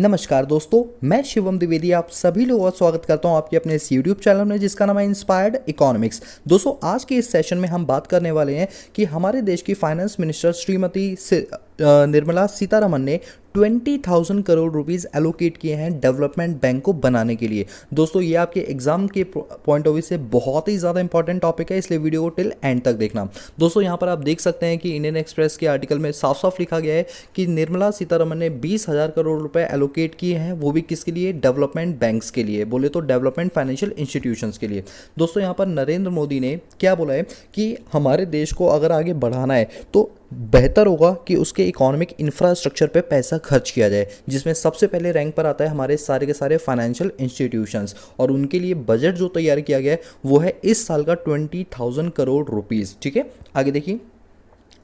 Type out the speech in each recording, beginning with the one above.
नमस्कार दोस्तों, मैं शिवम द्विवेदी आप सभी लोगों का स्वागत करता हूं आपके अपने इस यूट्यूब चैनल में जिसका नाम है इंस्पायर्ड इकोनॉमिक्स। दोस्तों, आज के इस सेशन में हम बात करने वाले हैं कि हमारे देश की फाइनेंस मिनिस्टर श्रीमती निर्मला सीतारमण ने 20,000 करोड़ रुपीस एलोकेट किए हैं डेवलपमेंट बैंक को बनाने के लिए। दोस्तों, ये आपके एग्जाम के पॉइंट ऑफ व्यू से बहुत ही ज़्यादा इंपॉर्टेंट टॉपिक है, इसलिए वीडियो को टिल एंड तक देखना। दोस्तों, यहाँ पर आप देख सकते हैं कि इंडियन एक्सप्रेस के आर्टिकल में साफ साफ लिखा गया है कि निर्मला सीतारमण ने 20,000 करोड़ रुपए एलोकेट किए हैं, वो भी किसके लिए? डेवलपमेंट बैंक्स के लिए, बोले तो डेवलपमेंट फाइनेंशियल इंस्टीट्यूशंस के लिए। दोस्तों, यहाँ पर नरेंद्र मोदी ने क्या बोला है कि हमारे देश को अगर आगे बढ़ाना है तो बेहतर होगा कि उसके इकोनॉमिक इंफ्रास्ट्रक्चर पे पैसा खर्च किया जाए, जिसमें सबसे पहले रैंक पर आता है हमारे सारे के सारे फाइनेंशियल इंस्टीट्यूशंस। और उनके लिए बजट जो तैयार किया गया है वो है इस साल का 20,000 करोड़ रुपीस। ठीक है, आगे देखिए।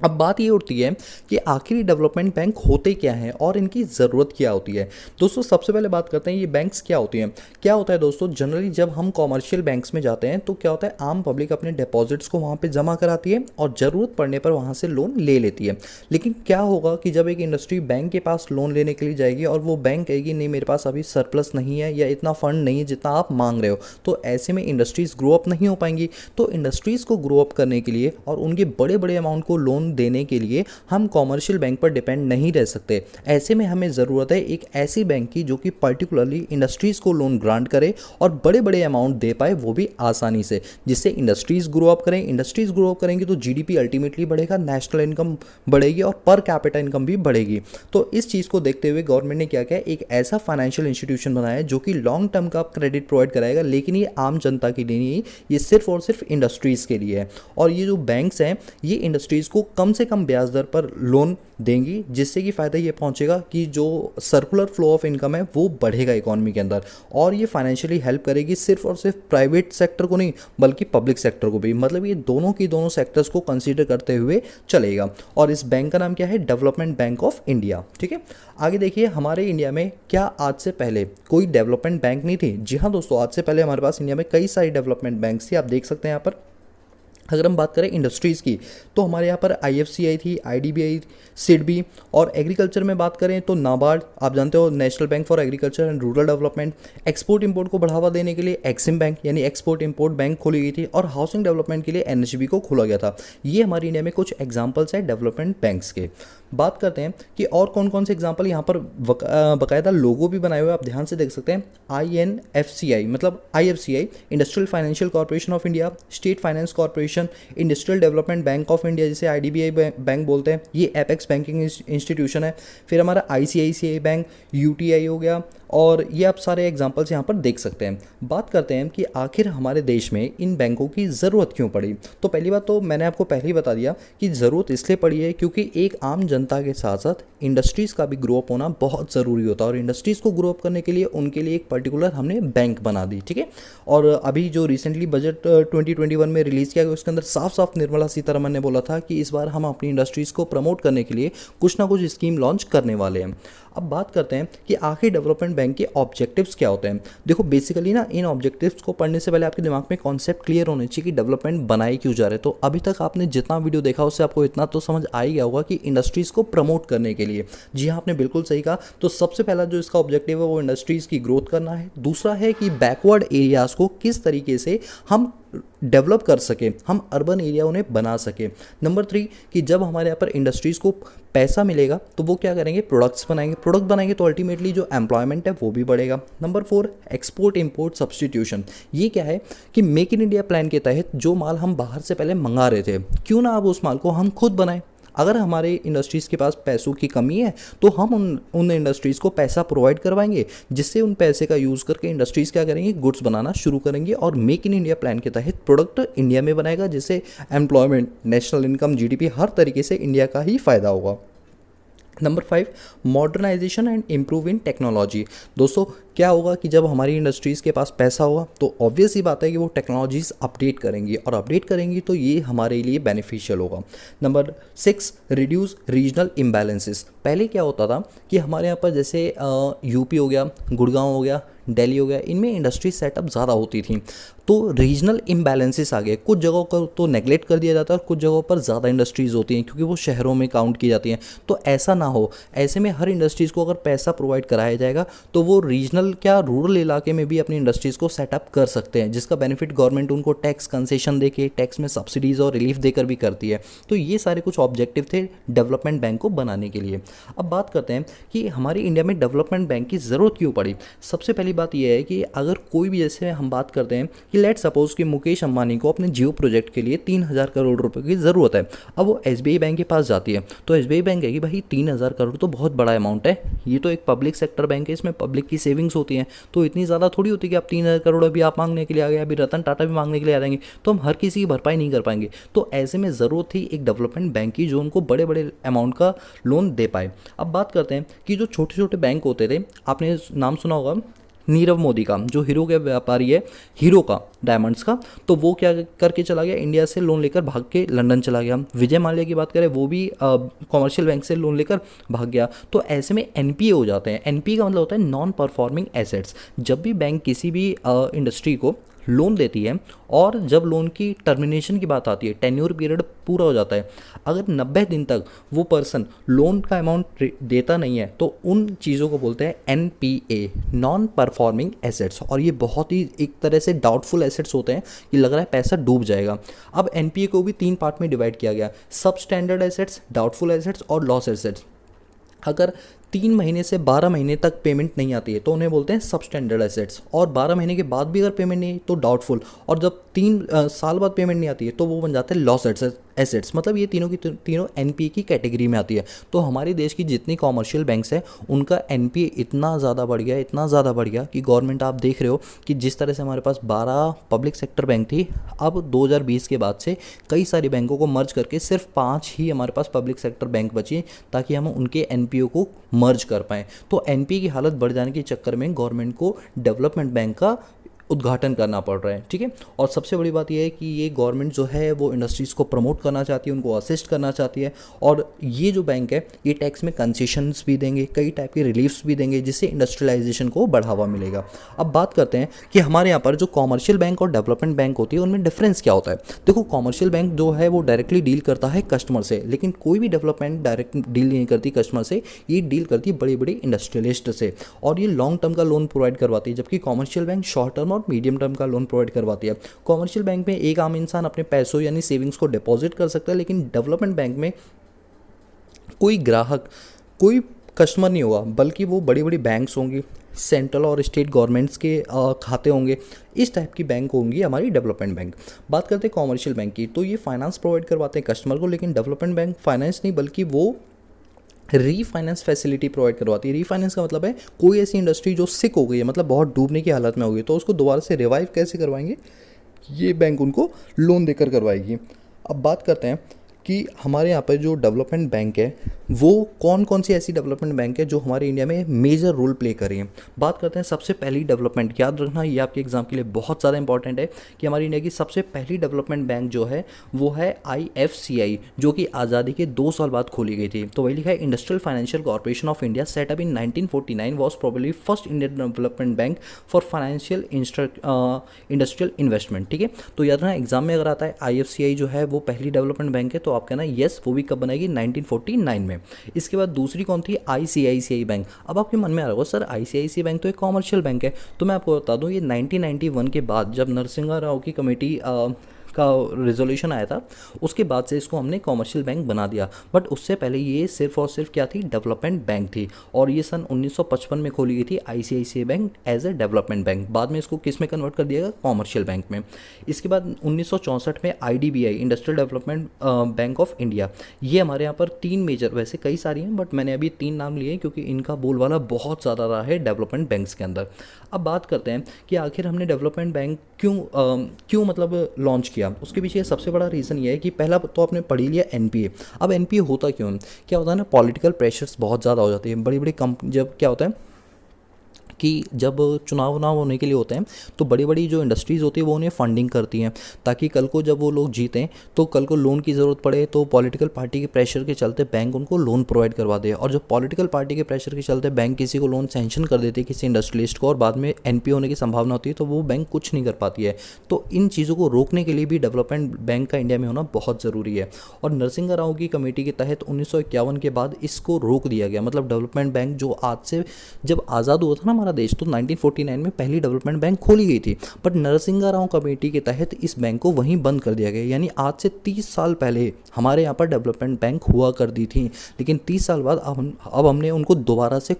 अब बात ये उठती है कि आखिर डेवलपमेंट बैंक होते क्या हैं और इनकी ज़रूरत क्या होती है। दोस्तों, सबसे पहले बात करते हैं ये बैंक्स क्या होती हैं। क्या होता है दोस्तों, जनरली जब हम कॉमर्शियल बैंक्स में जाते हैं तो क्या होता है, आम पब्लिक अपने डिपॉजिट्स को वहाँ पे जमा कराती है और ज़रूरत पड़ने पर वहाँ से लोन ले लेती है। लेकिन क्या होगा कि जब एक इंडस्ट्री बैंक के पास लोन लेने के लिए जाएगी और वो बैंक कहेगी नहीं, मेरे पास अभी सरप्लस नहीं है या इतना फंड नहीं है जितना आप मांग रहे हो, तो ऐसे में इंडस्ट्रीज़ ग्रो अप नहीं हो पाएंगी। तो इंडस्ट्रीज़ को ग्रो अप करने के लिए और उनके बड़े बड़े अमाउंट को लोन देने के लिए हम कॉमर्शियल बैंक पर डिपेंड नहीं रह सकते। ऐसे में हमें ज़रूरत है एक ऐसी बैंक की जो कि पर्टिकुलरली इंडस्ट्रीज़ को लोन ग्रांट करे और बड़े बड़े अमाउंट दे पाए, वो भी आसानी से, जिससे इंडस्ट्रीज़ ग्रो अप करें। इंडस्ट्रीज़ ग्रो अप करेंगी तो जीडीपी अल्टीमेटली बढ़ेगा, नेशनल इनकम बढ़ेगी और पर कैपिटा इनकम भी बढ़ेगी। तो इस चीज़ को देखते हुए गवर्नमेंट ने क्या किया, एक ऐसा फाइनेंशियल इंस्टीट्यूशन बनाया जो कि लॉन्ग टर्म का क्रेडिट प्रोवाइड कराएगा, लेकिन ये आम जनता के लिए नहीं, ये सिर्फ और सिर्फ इंडस्ट्रीज़ के लिए है। और ये जो बैंक्स हैं ये इंडस्ट्रीज़ को कम से कम ब्याज दर पर लोन देंगी, जिससे कि फ़ायदा ये पहुंचेगा कि जो सर्कुलर फ्लो ऑफ इनकम है वो बढ़ेगा इकोनॉमी के अंदर। और ये फाइनेंशियली हेल्प करेगी सिर्फ और सिर्फ प्राइवेट सेक्टर को नहीं बल्कि पब्लिक सेक्टर को भी, मतलब ये दोनों की दोनों सेक्टर्स को कंसीडर करते हुए चलेगा। और इस बैंक का नाम क्या है? Development bank of India. ठीक है, आगे देखिए। हमारे इंडिया में क्या आज से पहले कोई डेवलपमेंट बैंक नहीं थी? जी हाँ दोस्तों, आज से पहले हमारे पास इंडिया में कई सारी डेवलपमेंट बैंक थी, आप देख सकते हैं यहाँ पर। अगर हम बात करें इंडस्ट्रीज़ की तो हमारे यहाँ पर आईएफसीआई थी, आईडीबीआई, सिडबी। और एग्रीकल्चर में बात करें तो नाबार्ड, आप जानते हो, national bank for agriculture and rural development. Export import को बढ़ावा देने के लिए एक्सिम बैंक यानी एक्सपोर्ट इंपोर्ट बैंक खोली गई थी और हाउसिंग डेवलपमेंट के लिए एनएचबी को खोला गया था। ये हमारी इंडिया में कुछ एग्जाम्पल्स हैं डेवलपमेंट बैंक्स के। बात करते हैं कि और कौन कौन से एग्जाम्पल। यहाँ पर बाकायदा लोगो भी बनाए हुए आप ध्यान से देख सकते हैं। INFCI मतलब IFCI, industrial financial corporation of India, state finance corporation, industrial development bank of India जिसे IDBI बैंक बोलते हैं, ये एपेक्स बैंकिंग इंस्टीट्यूशन है। फिर हमारा ICICI बैंक, UTI हो गया, और ये आप सारे एग्जांपल्स यहाँ पर देख सकते हैं। बात करते हैं कि आखिर हमारे देश में इन बैंकों की ज़रूरत क्यों पड़ी। तो पहली बात तो मैंने आपको पहले ही बता दिया कि ज़रूरत इसलिए पड़ी है क्योंकि एक आम जनता के साथ साथ इंडस्ट्रीज़ का भी ग्रो अप होना बहुत ज़रूरी होता है, और इंडस्ट्रीज़ को ग्रो अप करने के लिए उनके लिए एक पर्टिकुलर हमने बैंक बना दी। ठीक है, और अभी जो रिसेंटली बजट 2021 में रिलीज़ किया गया उसके अंदर साफ साफ निर्मला सीतारमण ने बोला था कि इस बार हम अपनी इंडस्ट्रीज़ को प्रमोट करने के लिए कुछ ना कुछ स्कीम लॉन्च करने वाले हैं। अब बात करते हैं कि आखिर डेवलपमेंट बैंक के ऑब्जेक्टिव्स क्या होते हैं। देखो, बेसिकली ना इन ऑब्जेक्टिव्स को पढ़ने से पहले आपके दिमाग में कॉन्सेप्ट क्लियर होने चाहिए कि डेवलपमेंट बनाए क्यों जा रहे हैं। तो अभी तक आपने जितना वीडियो देखा उससे आपको इतना तो समझ आ ही गया होगा कि इंडस्ट्रीज़ को प्रमोट करने के लिए। जी हाँ, आपने बिल्कुल सही कहा। तो सबसे पहला जो इसका ऑब्जेक्टिव है वो इंडस्ट्रीज़ की ग्रोथ करना है। दूसरा है कि बैकवर्ड एरियाज़ को किस तरीके से हम डेवलप कर सकें, हम अर्बन एरिया उन्हें बना सकें। नंबर 3 कि जब हमारे यहाँ पर इंडस्ट्रीज़ को पैसा मिलेगा तो वो क्या करेंगे, प्रोडक्ट्स बनाएंगे। प्रोडक्ट बनाएंगे तो अल्टीमेटली जो एम्प्लॉयमेंट है वो भी बढ़ेगा। Number 4 export import substitution. ये क्या है कि मेक इन इंडिया प्लान के तहत जो माल हम बाहर से पहले मंगा रहे थे, क्यों ना अब उस माल को हम खुद बनाएं। अगर हमारे इंडस्ट्रीज़ के पास पैसों की कमी है तो हम उन इंडस्ट्रीज़ को पैसा प्रोवाइड करवाएंगे, जिससे उन पैसे का यूज़ करके इंडस्ट्रीज़ क्या करेंगे, गुड्स बनाना शुरू करेंगे और मेक इन इंडिया प्लान के तहत प्रोडक्ट इंडिया में बनाएगा, जिससे एम्प्लॉयमेंट, नेशनल इनकम, जीडीपी हर तरीके से इंडिया का ही फ़ायदा होगा। Number 5 modernization and improve in technology. दोस्तों, क्या होगा कि जब हमारी इंडस्ट्रीज़ के पास पैसा होगा तो ऑब्वियस ही बात है कि वो टेक्नोलॉजीज़ अपडेट करेंगी, और अपडेट करेंगी तो ये हमारे लिए बेनिफिशियल होगा। Number 6, reduce regional imbalances. पहले क्या होता था कि हमारे यहाँ पर जैसे यूपी हो गया, गुड़गांव हो गया, दिल्ली हो गया, इनमें इंडस्ट्री सेटअप ज़्यादा होती थी, तो रीजनल इम्बैलेंसेस आ गए। कुछ जगहों को तो नेगलेक्ट कर दिया जाता है और कुछ जगहों पर ज़्यादा इंडस्ट्रीज़ होती हैं क्योंकि वो शहरों में काउंट की जाती हैं। तो ऐसा ना हो, ऐसे में हर इंडस्ट्रीज़ को अगर पैसा प्रोवाइड कराया जाएगा तो वो रीजनल क्या रूरल इलाके में भी अपनी इंडस्ट्रीज़ को सेटअप कर सकते हैं, जिसका बेनिफिट गवर्नमेंट उनको टैक्स कंसेशन देके, टैक्स में सब्सिडीज़ और रिलीफ देकर भी करती है। तो ये सारे कुछ ऑब्जेक्टिव थे डेवलपमेंट बैंक को बनाने के लिए। अब बात करते हैं कि हमारे इंडिया में डेवलपमेंट बैंक की ज़रूरत क्यों पड़ी। सबसे पहली बात यह है कि अगर कोई भी, जैसे हम बात करते हैं कि लेट सपोज कि मुकेश अंबानी को अपने जियो प्रोजेक्ट के लिए 3,000 करोड़ रुपए की ज़रूरत है। अब वो एसबीआई बैंक के पास जाती है तो एसबीआई बैंक कहेगी भाई 3,000 करोड़ तो बहुत बड़ा अमाउंट है, ये तो एक पब्लिक सेक्टर बैंक है, इसमें पब्लिक की सेविंग्स होती हैं, तो इतनी ज़्यादा थोड़ी होती है कि आप 3,000 करोड़ अभी आप मांगने के लिए आ गए, अभी रतन टाटा भी मांगने के लिए आ जाएंगे तो हम हर किसी की भरपाई नहीं कर पाएंगे। तो ऐसे में ज़रूरत थी एक डेवलपमेंट बैंक की जो उनको बड़े बड़े अमाउंट का लोन दे पाए। अब बात करते हैं कि जो छोटे छोटे बैंक होते थे, आपने नाम सुना होगा नीरव मोदी का, जो हीरो के व्यापारी है, हीरो का, डायमंड्स का, तो वो क्या करके चला गया, इंडिया से लोन लेकर भाग के लंदन चला गया। विजय माल्या की बात करें, वो भी कॉमर्शियल बैंक से लोन लेकर भाग गया। तो ऐसे में एनपीए हो जाते हैं। एनपीए का मतलब होता है नॉन परफॉर्मिंग एसेट्स। जब भी बैंक किसी भी इंडस्ट्री को लोन देती है और जब लोन की टर्मिनेशन की बात आती है, टेन्योर पीरियड पूरा हो जाता है, अगर 90 दिन तक वो पर्सन लोन का अमाउंट देता नहीं है तो उन चीज़ों को बोलते हैं एनपीए, नॉन परफॉर्मिंग एसेट्स। और ये बहुत ही एक तरह से डाउटफुल एसेट्स होते हैं कि लग रहा है पैसा डूब जाएगा। अब एनपीए को भी 3 पार्ट में डिवाइड किया गया, सब स्टैंडर्ड एसेट्स, डाउटफुल एसेट्स और लॉस एसेट्स। अगर 3 महीने से 12 महीने तक पेमेंट नहीं आती है तो उन्हें बोलते हैं सब स्टैंडर्ड एसेट्स, और 12 महीने के बाद भी अगर पेमेंट नहीं तो डाउटफुल, और जब 3 साल बाद पेमेंट नहीं आती है तो वो बन जाते हैं लॉस एसेट्स। मतलब ये तीनों की तीनों एनपीए की कैटेगरी में आती है। तो हमारे देश की जितनी कॉमर्शियल बैंक्स हैं उनका एनपीए इतना ज़्यादा बढ़ गया, इतना ज़्यादा बढ़ गया कि गवर्नमेंट, आप देख रहे हो कि जिस तरह से हमारे पास 12 पब्लिक सेक्टर बैंक थी, अब 2020 के बाद से कई सारी बैंकों को मर्ज करके सिर्फ 5 ही हमारे पास पब्लिक सेक्टर बैंक बची ताकि हम उनके एनपीओ को मर्ज कर पाएँ। तो एनपीए की हालत बढ़ जाने के चक्कर में गवर्नमेंट को डेवलपमेंट बैंक का उद्घाटन करना पड़ रहा है, ठीक है। और सबसे बड़ी बात यह है कि ये गवर्नमेंट जो है वो इंडस्ट्रीज़ को प्रमोट करना चाहती है, उनको असिस्ट करना चाहती है, और ये जो बैंक है ये टैक्स में कंसेशंस भी देंगे, कई टाइप के रिलीफ्स भी देंगे, जिससे इंडस्ट्रियलाइजेशन को बढ़ावा मिलेगा। अब बात करते हैं कि हमारे यहाँ पर जो कॉमर्शियल बैंक और डेवलपमेंट बैंक होती है उनमें डिफरेंस क्या होता है। देखो, कॉमर्शियल बैंक जो है वो डायरेक्टली डील करता है कस्टमर से, लेकिन कोई भी डेवलपमेंट डायरेक्ट डील नहीं करती कस्टमर से, ये डील करती है बड़ी बड़ी इंडस्ट्रियलिस्ट से, और ये लॉन्ग टर्म का लोन प्रोवाइड करवाती है, जबकि कॉमर्शियल बैंक शॉर्ट टर्म और मीडियम टर्म का लोन प्रोवाइड करवाती है। कॉमर्शियल बैंक में एक आम इंसान अपने पैसों यानी सेविंग्स को डिपॉजिट कर सकता है, लेकिन डेवलपमेंट बैंक में कोई ग्राहक, कोई कस्टमर नहीं होगा, बल्कि वो बड़ी बड़ी बैंक्स होंगी, सेंट्रल और स्टेट गवर्नमेंट्स के खाते होंगे, इस टाइप की बैंक होंगी हमारी डेवलपमेंट बैंक। बात करते हैं कॉमर्शियल बैंक की, तो ये फाइनेंस प्रोवाइड करवाते हैं कस्टमर को, लेकिन डेवलपमेंट बैंक फाइनेंस नहीं बल्कि वो रीफाइनेंस फैसिलिटी प्रोवाइड करवाती है। रीफाइनेंस का मतलब है कोई ऐसी इंडस्ट्री जो सिक हो गई है, मतलब बहुत डूबने की हालत में हो गई, तो उसको दोबारा से रिवाइव कैसे करवाएंगे, ये बैंक उनको लोन देकर करवाएगी। अब बात करते हैं कि हमारे यहाँ पर जो डेवलपमेंट बैंक है वो कौन कौन सी ऐसी डेवलपमेंट बैंक है जो हमारे इंडिया में मेजर रोल प्ले कर रही हैं। बात करते हैं सबसे पहली डेवलपमेंट, याद रखना ये आपके एग्जाम के लिए बहुत ज़्यादा इंपॉर्टेंट है कि हमारी इंडिया की सबसे पहली डेवलपमेंट बैंक जो है वो है IFCI, जो कि आज़ादी के 2 साल बाद खोली गई थी। तो वही लिखा है, industrial financial corporation of India set up in 1949 was probably first Indian development bank for financial industrial investment, ठीक है। तो याद रखना एग्जाम में अगर आता है IFCI जो है वो पहली डेवलपमेंट बैंक है, तो आप कहना यस, वो भी कब बनाएगी, 1949 में। इसके बाद दूसरी कौन थी, ICICI बैंक। अब आपके मन में आ रहा होगा सर ICICI बैंक तो एक कॉमर्शियल बैंक है, तो मैं आपको बता दूं ये 1991 के बाद जब नरसिंहा राव की कमेटी का रिजोल्यूशन आया था, उसके बाद से इसको हमने कॉमर्शियल बैंक बना दिया। बट उससे पहले ये सिर्फ और सिर्फ क्या थी, डेवलपमेंट बैंक थी, और ये सन 1955 में खोली गई थी ICICI bank as a development bank. बाद में इसको किस में कन्वर्ट कर दिया गया, कॉमर्शियल बैंक में। इसके बाद 1964 में IDBI, industrial development bank of India. ये हमारे यहाँ पर 3 मेजर, वैसे कई सारी हैं बट मैंने अभी 3 नाम लिए क्योंकि इनका बोलबाला बहुत ज़्यादा रहा है डेवलपमेंट बैंक्स के अंदर। अब बात करते हैं कि आखिर हमने डेवलपमेंट बैंक क्यों मतलब लॉन्च किया। उसके पीछे सबसे बड़ा रीज़न ये है कि पहला तो आपने पढ़ी लिया एनपीए। अब एनपीए होता क्यों, क्या होता है ना, पॉलिटिकल प्रेशर्स बहुत ज़्यादा हो जाती है, बड़ी बड़ी कंपनी, जब क्या होता है कि जब चुनाव उनाव होने के लिए होते हैं तो बड़ी बड़ी जो इंडस्ट्रीज़ होती है वो उन्हें फंडिंग करती हैं, ताकि कल को जब वो लोग जीतें तो कल को लोन की ज़रूरत पड़े तो पॉलिटिकल पार्टी के प्रेशर के चलते बैंक उनको लोन प्रोवाइड करवा दे। और जब पॉलिटिकल पार्टी के प्रेशर के चलते बैंक किसी को लोन सैंक्शन कर देती है किसी इंडस्ट्रियलिस्ट को, और बाद में एनपीए होने की संभावना होती है, तो वो बैंक कुछ नहीं कर पाती है। तो इन चीज़ों को रोकने के लिए भी डेवलपमेंट बैंक का इंडिया में होना बहुत ज़रूरी है। और नरसिंहा राव की कमेटी के तहत 1951 के बाद इसको रोक दिया गया। मतलब डेवलपमेंट बैंक जो आज से, जब आज़ाद हुआ था ना हमारा देश, तो 1949 में पहली डेवलपमेंट बैंक खोली गई थी, बट नरसिंहा राव कमेटी के तहत इस बैंक को वहीं बंद कर दिया गया। यानी आज से 30 साल पहले हमारे यहाँ पर डेवलपमेंट बैंक हुआ करती थी, लेकिन 30 साल बाद अब हमने उनको दोबारा से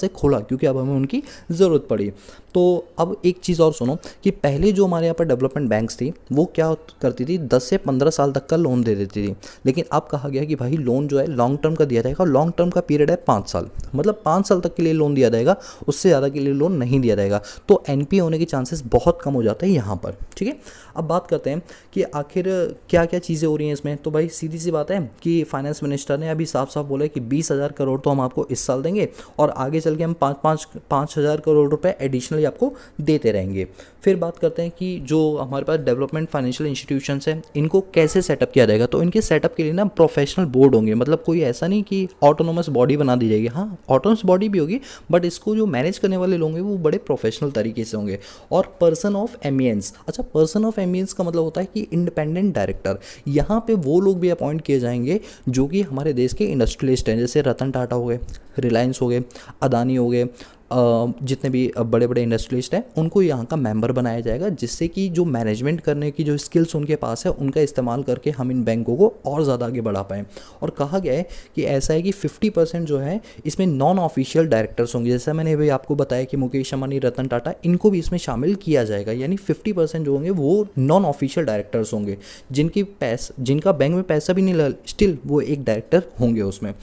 खोला, क्योंकि अब हमें उनकी ज़रूरत पड़ी। तो अब एक चीज़ और सुनो कि पहले जो हमारे यहाँ पर डेवलपमेंट बैंक्स थी वो क्या करती थी, 10 से 15 साल तक का लोन दे देती थी। लेकिन अब कहा गया कि भाई लोन जो है लॉन्ग टर्म का दिया जाएगा। लॉन्ग टर्म का पीरियड है 5 साल, मतलब 5 साल तक के लिए लोन दिया जाएगा, उससे ज़्यादा के लिए लोन नहीं दिया जाएगा। तो एनपीए होने के चांसेस बहुत कम हो जाते हैं यहाँ पर। ठीक है, अब बात करते हैं कि आखिर क्या क्या चीज़ें हो रही हैं इसमें। तो भाई सीधी सी बात है कि फाइनेंस मिनिस्टर ने अभी साफ साफ बोला है कि 20,000 करोड़ तो हम आपको इस साल देंगे, और आगे चल के हम 5,000 करोड़ रुपए एडिशनली आपको देते रहेंगे। फिर बात करते हैं कि जो हमारे पास डेवलपमेंट फाइनेंशियल इंस्टीट्यूशंस हैं इनको कैसे सेटअप किया जाएगा। तो इनके सेटअप के लिए ना प्रोफेशनल बोर्ड होंगे, मतलब कोई ऐसा नहीं कि ऑटोनोमस बॉडी बना दी जाएगी। हाँ, ऑटोनोमस बॉडी भी होगी, बट इसको जो मैनेज करने वाले लोग होंगे वो बड़े प्रोफेशनल तरीके से होंगे। और पर्सन ऑफ एमियंस, अच्छा पर्सन ऑफ एमियंस का मतलब होता है कि इंडिपेंडेंट डायरेक्टर। यहाँ पे वो लोग भी अपॉइंट किए जाएंगे जो कि हमारे देश के इंडस्ट्रियलिस्ट हैं, जैसे रतन टाटा हो गए, रिलायंस हो गए, अदानी हो गए, जितने भी बड़े बड़े इंडस्ट्रियलिस्ट हैं उनको यहाँ का मेंबर बनाया जाएगा, जिससे कि जो मैनेजमेंट करने की जो स्किल्स उनके पास है उनका इस्तेमाल करके हम इन बैंकों को और ज़्यादा आगे बढ़ा पाएँ। और कहा गया है कि ऐसा है कि 50% जो है इसमें नॉन ऑफिशियल डायरेक्टर्स होंगे। जैसा मैंने भाई आपको बताया कि मुकेश अंबानी, रतन टाटा, इनको भी इसमें शामिल किया जाएगा। यानी 50% जो होंगे वो नॉन ऑफिशियल डायरेक्टर्स होंगे, जिनका बैंक में पैसा भी नहीं लगा, स्टिल वो एक डायरेक्टर होंगे उसमें।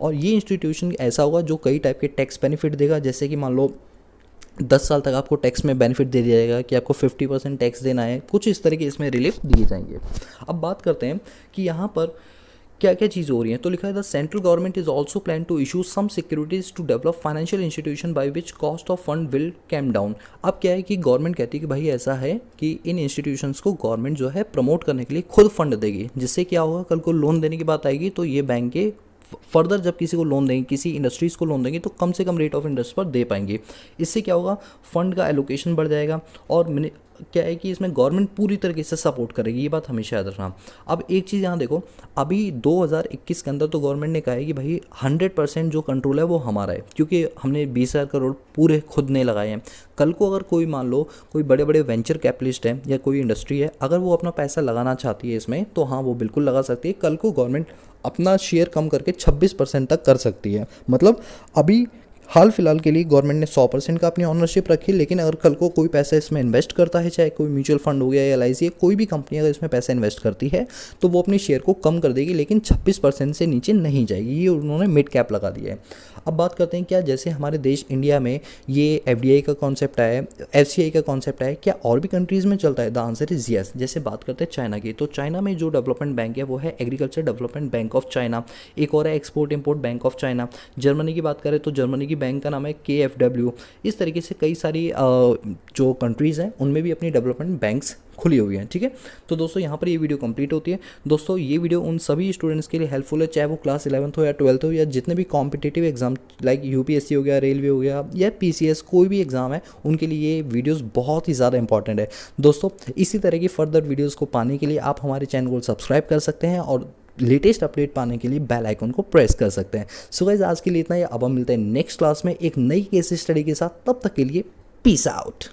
और ये इंस्टीट्यूशन ऐसा होगा जो कई टाइप के टैक्स बेनिफिट देगा, जैसे कि मान लो 10 साल तक आपको टैक्स में बेनिफिट दे दिया जाएगा कि आपको 50% टैक्स देना है, कुछ इस तरह के इसमें रिलीफ दिए जाएंगे। अब बात करते हैं कि यहाँ पर क्या क्या चीज़ हो रही है। तो लिखा है the central government is also plan to issue some securities to develop financial institution by which cost of fund will came down. अब क्या है कि गवर्नमेंट कहती है कि भाई ऐसा है कि इन इंस्टीट्यूशंस को गवर्नमेंट जो है प्रमोट करने के लिए खुद फंड देगी, जिससे क्या होगा, कल को लोन देने की बात आएगी तो ये बैंक के फर्दर जब किसी को लोन देंगे, किसी इंडस्ट्रीज़ को लोन देंगे तो कम से कम रेट ऑफ इंटरेस्ट पर दे पाएंगे। इससे क्या होगा, फंड का एलोकेशन बढ़ जाएगा, और क्या है कि इसमें गवर्नमेंट पूरी तरीके से सपोर्ट करेगी, ये बात हमेशा याद रखना। अब एक चीज़ यहाँ देखो, अभी 2021 के अंदर तो गवर्नमेंट ने कहा है कि भाई 100% जो कंट्रोल है वो हमारा है, क्योंकि हमने 20,000 करोड़ पूरे खुद ने लगाए हैं। कल को अगर कोई मान लो कोई बड़े बड़े वेंचर कैपिटलिस्ट हैं या कोई इंडस्ट्री है, अगर वो अपना पैसा लगाना चाहती है इसमें तो हाँ वो बिल्कुल लगा सकती है। कल को गवर्नमेंट अपना शेयर कम करके 26% तक कर सकती है। मतलब अभी हाल फिलहाल के लिए गवर्नमेंट ने 100% का अपनी ऑनरशिप रखी, लेकिन अगर कल को कोई पैसा इसमें इन्वेस्ट करता है, चाहे कोई म्यूचुअल फंड हो गया या एलआईसी, कोई भी कंपनी अगर इसमें पैसा इन्वेस्ट करती है तो वो अपनी शेयर को कम कर देगी, लेकिन 26% से नीचे नहीं जाएगी। ये उन्होंने मिड कैप लगा दिया है। अब बात करते हैं क्या जैसे हमारे देश इंडिया में ये एफडीआई का कॉन्सेप्ट आया है, एफसीआई का कॉन्सेप्ट आया है, क्या और भी कंट्रीज़ में चलता है? The answer is yes. जैसे बात करते हैं चाइना की, तो चाइना में जो डेवलपमेंट बैंक है वो है agriculture development bank of China, एक और है export import bank of China. Germany की बात करें तो जर्मनी की बैंक का नाम है KfW। इस तरीके से कई सारी जो कंट्रीज़ हैं उनमें भी अपनी डेवलपमेंट बैंक्स खुली हुई हैं। ठीक है, तो दोस्तों यहाँ पर ये वीडियो कंप्लीट होती है। दोस्तों ये वीडियो उन सभी स्टूडेंट्स के लिए हेल्पफुल है, चाहे वो क्लास 11th हो या 12th हो, या जितने भी कॉम्पिटिटिव एग्जाम लाइक यूपीएससी हो गया, रेलवे हो गया, या पीसीएस, कोई भी एग्जाम है उनके लिए ये वीडियोस बहुत ही ज़्यादा इंपॉर्टेंट है। दोस्तों इसी तरह की फर्दर वीडियोज़ को पाने के लिए आप हमारे चैनल को सब्सक्राइब कर सकते हैं और लेटेस्ट अपडेट पाने के लिए बेल आइकन को प्रेस कर सकते हैं। सो गाइस आज के लिए इतना ही। अब हम मिलते हैं नेक्स्ट क्लास में एक नई केस स्टडी के साथ। तब तक के लिए पीस आउट।